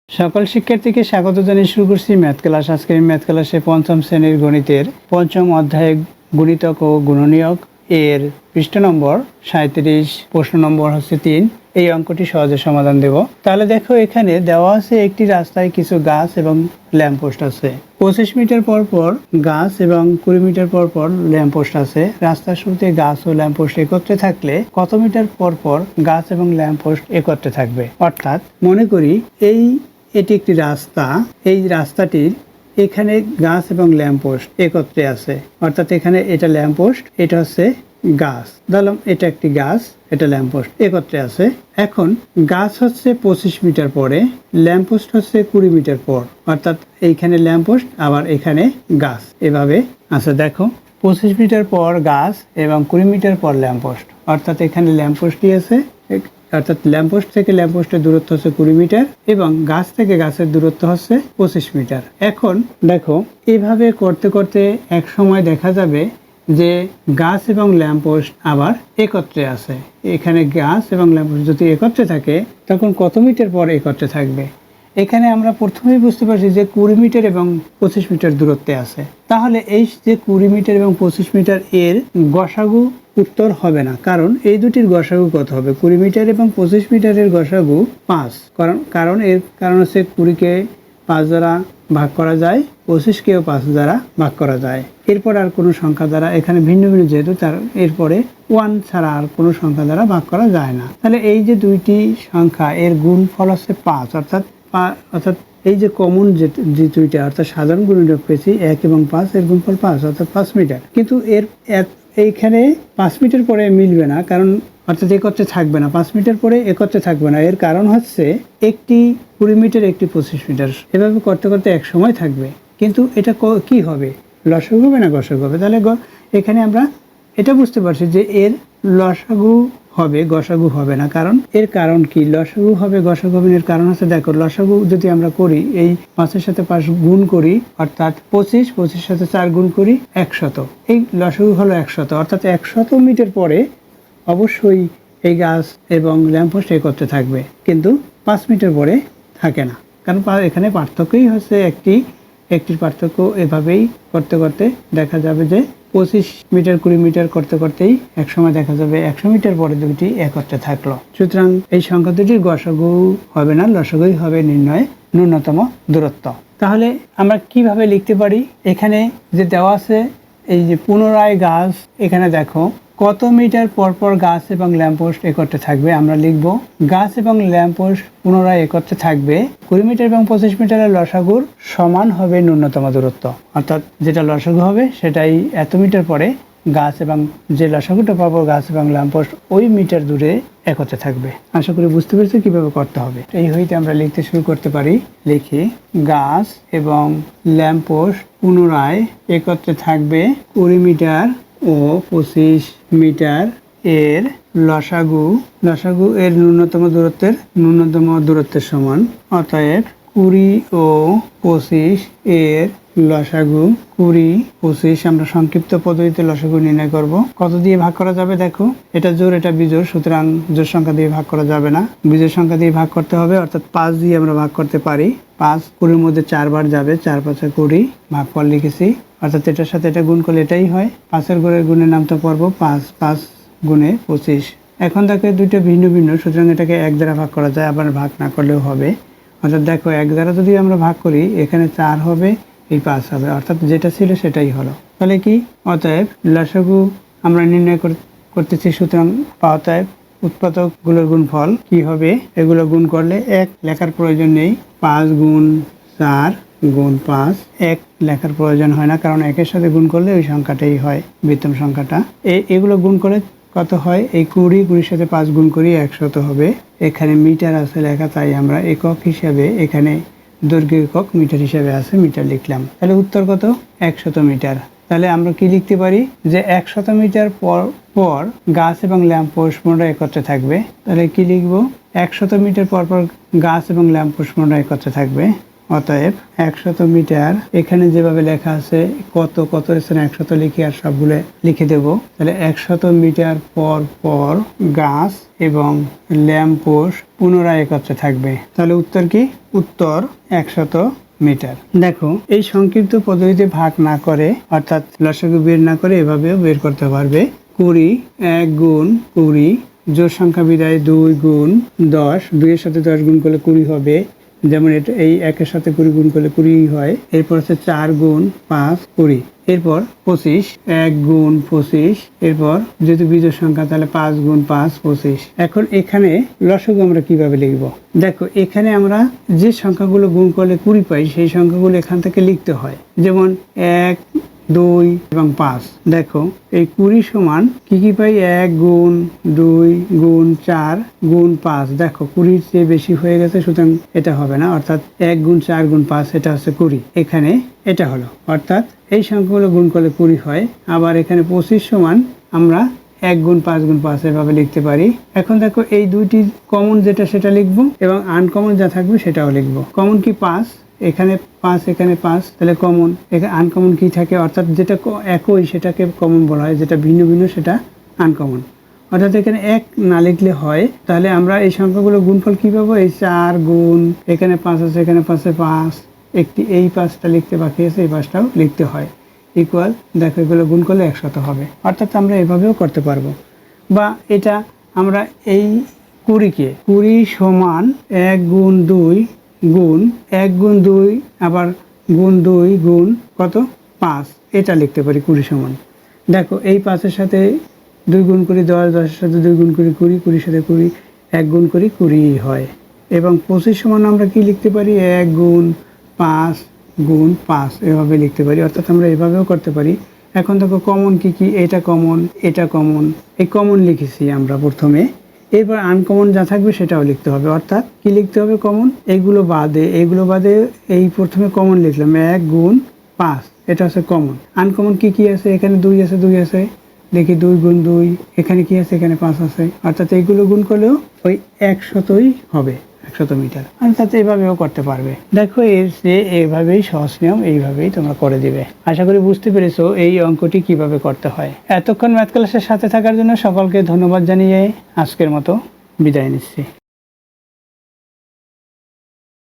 সকল শিক্ষার্থীকে স্বাগত জানিয়ে শুরু করছি ম্যাথ ক্লাস। আজকের ম্যাথ ক্লাসে পঞ্চম শ্রেণীর গণিতের পঞ্চম অধ্যায় গুণিতক ও গুণনীয়ক এর পৃষ্ঠ নম্বর 37, প্রশ্ন নম্বর হচ্ছে 3। এই অঙ্কটি সহজে সমাধান দেব। তাহলে দেখো, এখানে দেওয়া আছে একটি রাস্তায় কিছু গাছ এবং ল্যাম্পপোস্ট আছে। 25 মিটার পর পর গাছ এবং 20 মিটার পর পর ল্যাম্পপোস্ট আছে। রাস্তার শুরুতে গাছ ও ল্যাম্পপোস্ট একত্রে থাকলে কত মিটার পর পর গাছ এবং ল্যাম্পপোস্ট একত্রে থাকবে? অর্থাৎ মনে করি এটি একটি রাস্তা। এই রাস্তাটির এখানে গাছ এবং ল্যাম্পপোস্ট একত্রে আছে, অর্থাৎ এখানে এটা ল্যাম্পপোস্ট, এটা হচ্ছে গাছ। ধরলাম এটা একটি গাছ, এটা ল্যাম্পপোস্ট একত্রে আছে। এখন গাছ হচ্ছে 25 মিটার পরে, ল্যাম্পপোস্ট হচ্ছে 20 মিটার পর, অর্থাৎ এইখানে ল্যাম্পপোস্ট আবার এখানে গাছ, এভাবে আছে। দেখো, 25 মিটার পর গাছ এবং 20 মিটার পর ল্যাম্পপোস্ট, অর্থাৎ এখানে ল্যাম্পপোস্টই আছে, অর্থাৎ ল্যাম্পপোস্ট থেকে ল্যাম্পপোস্টের দূরত্ব হচ্ছে 20 মিটার এবং গাছ থেকে গাছের দূরত্ব হচ্ছে 25 মিটার। এখন দেখো, এভাবে করতে করতে এক সময় দেখা যাবে যে গাছ এবং ল্যাম্পপোস্ট আবার একত্রে আছে। এখানে গাছ এবং ল্যাম্পপোস্ট যদি একত্রে থাকে তখন কত মিটার পর একত্রে থাকবে? এখানে আমরা প্রথমেই বুঝতে পারছি যে 20 মিটার এবং 25 মিটার দূরত্বে আছে। তাহলে এই যে 20 মিটার এবং 25 মিটার এর গসাগু উত্তর হবে না, কারণ এই দুটির গসাগু কত হবে? 20 মিটার এবং 25 মিটারের গসাগু 5। কারণ হচ্ছে 20-কে 5 দ্বারা ভাগ করা যায়, 25-কেও 5 দ্বারা ভাগ করা যায়। এরপর আর কোনো সংখ্যা দ্বারা, এখানে ভিন্ন ভিন্ন যেহেতু, তার এরপরে 1 ছাড়া আর কোনো সংখ্যা দ্বারা ভাগ করা যায় না। তাহলে এই যে দুইটি সংখ্যা এর গুণফল হচ্ছে 5, অর্থাৎ এই যে কমন যে দুইটা, অর্থাৎ সাধারণ গুণনীয়ক পেয়েছি 1 এবং 5, এর গুণফল 5, অর্থাৎ 5 মিটার। কিন্তু এইখানে 5 মিটার পরে মিলবে না, কারণ অর্থাৎ একত্রে থাকবে না। 5 মিটার পরে একত্রে থাকবে না, এর কারণ হচ্ছে একটি 20 মিটার, একটি 25 মিটার, এভাবে করতে করতে এক সময় থাকবে। কিন্তু এটা কি হবে? লসাগু হবে না গসাগু হবে? তাহলে এখানে আমরা এটা বুঝতে পারছি যে এর লসাগু হবে, গসাগু হবে না। এর কারণ কি? লসাগু হবে, গসাগু হবে। এর কারণ হচ্ছে, দেখো, লসাগু যদি আমরা করি, এই 5-এর সাথে 5 গুণ করি, অর্থাৎ 25 সাথে 4 গুণ করি, 100। এই লসাগু হলো 100, অর্থাৎ 100 মিটার পরে অবশ্যই এই গাছ এবং ল্যাম্পপোস্ট একত্রে থাকবে, কিন্তু 5 মিটার পরে থাকে না। কারণ এখানে পার্থক্যই হচ্ছে একটির পার্থক্য। এভাবেই করতে করতে দেখা যাবে যে 25 মিটার 20 মিটার করতে করতেই এক সময় দেখা যাবে 100 মিটার পরে দুটি একত্রে থাকলো। সুতরাং এই সংখ্যা দুটির গসাগু হবে না, লসাগুই হবে নির্ণয় ন্যূনতম দূরত্ব। তাহলে আমরা কিভাবে লিখতে পারি? এখানে যে দেওয়া আছে, এই যে পুনরায় গাছ, এখানে দেখো কত মিটার পর পর গাছ এবং ল্যাম্পপোস্ট একত্রে থাকবে। আমরা লিখব গাছ এবং ল্যাম্পপোস্ট পুনরায় একত্রে থাকবে 20 মিটার এবং 25 মিটারের লসাগুর সমান হবে ন্যূনতম দূরত্ব, অর্থাৎ যেটা লসাগু হবে সেটাই এত মিটার পরে গাছ, এবং যে লসাগুটা পাবো গাছ এবং ল্যাম্পপোস্ট ওই মিটার দূরে একত্রে থাকবে। আশা করি বুঝতে পেরেছি কিভাবে করতে হবে। এই হইতে আমরা লিখতে শুরু করতে পারি। লিখি গাছ এবং ল্যাম্পপোস্ট পুনরায় একত্রে থাকবে 20 মিটার ও 25 মিটার এর লসাগু এর ন্যূনতম দূরত্বের সমান। অতএব 20 ও 25 এর লসাগু 20, 25 আমরা সংক্ষিপ্ত পদ্ধতিতে লসাগু নির্ণয় করব। কত দিয়ে ভাগ করা যাবে? দেখো, এটা জোড়, এটা বিজোড়, সুতরাং জোড় সংখ্যা দিয়ে ভাগ করা যাবে না, বিজোড় সংখ্যা দিয়ে ভাগ করতে হবে। অর্থাৎ 5 দিয়ে আমরা ভাগ করতে পারি। 5 20-র মধ্যে 4 বার যাবে, 4 5 20, ভাগফল লিখেছি। অর্থাৎ এটার সাথে এটা গুণ করলে এটাই হয়। 5-এর ঘরের গুণের নামটা পড়বো 5 গুণে 25। এখন দেখো দুইটা ভিন্ন ভিন্ন, সুতরাং এটাকে 1 দ্বারা ভাগ করা যায়, আবার ভাগ না করলেও হবে। অর্থাৎ দেখো, 1 দ্বারা যদি আমরা ভাগ করি, এখানে 4 হবে, এই 5 হবে, অর্থাৎ যেটা ছিল সেটাই হলো। তাহলে কি? অতএব লসাগু আমরা নির্ণয় করতেছি, সুতরাং অতএব উৎপাদকগুলোর গুণফল কি হবে? এগুলো গুণ করলে 1 লেখার প্রয়োজন নেই। 5 গুণ 4 গুণ 5, 1 লেখার প্রয়োজন হয় না, কারণ 1-এর সাথে গুণ করলে ওই সংখ্যাটাই হয়, বৃহত্তম সংখ্যাটা। এগুলো গুণ করে কত হয়? এই 20-20-র সাথে 5 গুণ করি, 100 হবে। এখানে মিটার আছে লেখা, তাই আমরা একক হিসাবে, এখানে দৈর্ঘ্য একক মিটার হিসাবে আছে, মিটার লিখলাম। তাহলে উত্তর কত? 100 মিটার। তাহলে আমরা কি লিখতে পারি? যে 100 মিটার পর গাছ এবং ল্যাম্পপোস্ট পুনরায় একত্রে থাকবে। তাহলে কি লিখব? 100 মিটার পর পর গাছ এবং ল্যাম্পপোস্ট পুনরায় একত্রে থাকবে। অতএব 100 মিটার, এখানে যেভাবে লেখা আছে কত কত স্থানে 100 লিখি আর সবগুলো লিখে দেব। তাহলে 100 মিটার পর পর গাছ এবং ল্যাম্প পোস্ট পুনরায় একত্রে থাকবে। তাহলে উত্তর কি? উত্তর 100 মিটার। দেখো, এই সংক্ষিপ্ত পদ্ধতিতে ভাগ না করে অর্থাৎ লসাগু বের না করে এভাবেও বের করতে পারবে। 20 1 গুণ 20, জোড় সংখ্যা বিদায় 2 গুণ 10, 2 এর সাথে 10 গুণ করলে 20 হবে। যেমন এটা এই 1 এর সাথে 20 গুণ করলে 20 হয়। এরপর হচ্ছে 4 গুণ 5 20, এরপর 25 1 গুণ 25, এরপর যেহেতু বিজোড় সংখ্যা তাহলে 5 গুণ 5 25। এখন এখানে লসাগু আমরা কিভাবে লিখব? দেখো, এখানে আমরা যে সংখ্যাগুলো গুণ করলে 20 পাই সেই সংখ্যাগুলো এখান থেকে লিখতে হয়। যেমন 1 2 এবং 5। দেখো, এই 20 সমান কি কি পাই? 1 গুণ 2 গুণ 4 গুণ 5। দেখো, 20 চেয়ে বেশি হয়ে গেছে, সুতরাং এটা হবে না। অর্থাৎ 1 গুণ 4 গুণ 5 এটা হচ্ছে 20। এখানে এটা হলো, অর্থাৎ এই সংখ্যাগুলো গুণ করলে 20 হয়। আবার এখানে 25 সমান আমরা 1 গুণ 5 গুণ 5 এভাবে লিখতে পারি। এখন দেখো, এই দুইটি কমন যেটা সেটা লিখবো এবং আনকমন যা থাকবে সেটাও লিখবো। কমন কি? 5, এখানে 5 এখানে 5, তাহলে কমন। এখানে আনকমন কি থাকে? অর্থাৎ যেটা একই সেটাকে কমন বলা হয়, যেটা ভিন্ন ভিন্ন সেটা আনকমন। অর্থাৎ এখানে 1 না লিখলে হয়। তাহলে আমরা এই সংখ্যাগুলো গুণফল কি পাবো? এই 4 গুণ এখানে 5 আছে, এখানে 5 5, একটি এই 5টা লিখতে বাকি আছে, এই 5টাও লিখতে হয়। ইকুয়াল, দেখো এগুলো গুণ করলে 100 হবে। অর্থাৎ আমরা এভাবেও করতে পারবো। বা এটা আমরা এই 20কে 20 সমান 1 গুণ 2 গুণ 1 গুণ 2 আবার গুণ 2 গুণ কত? 5, এটা লিখতে পারি 20 সমান। দেখো, এই 5-এর সাথে 2 গুণ করি 10, 10-এর সাথে 2 গুণ করি 20, 20-এর সাথে 20, 1 গুণ করি 20 হয়। এবং 25 সমান আমরা কি লিখতে পারি? 1 গুণ 5 গুণ 5 এভাবে লিখতে পারি। অর্থাৎ আমরা এভাবেও করতে পারি। এখন দেখো, কমন কি কি? এটা কমন, এটা কমন। এই কমন লিখেছি আমরা প্রথমে। এরপর আনকমন যা থাকবে সেটাও লিখতে হবে। অর্থাৎ কি লিখতে হবে? কমন। এগুলো বাদে এই প্রথমে কমন লিখলাম 1 গুণ 5, এটা হচ্ছে কমন। আনকমন কি কি আছে? এখানে 2 আছে, দেখি 2 গুণ 2, এখানে কি আছে? এখানে 5 আছে। অর্থাৎ এইগুলো গুণ করলেও ওই 100ই হবে, 100 মিটার। অর্থাৎ এইভাবেও করতে পারবে। দেখো, এইভাবেই সহজ নিয়ম, এইভাবেই তোমরা করে দিবে। আশা করি বুঝতে পেরেছো এই অঙ্কটি কিভাবে করতে হয়। এতক্ষণ ম্যাথ ক্লাসের সাথে থাকার জন্য সকলকে ধন্যবাদ জানিয়ে আজকের মতো বিদায় নিচ্ছি।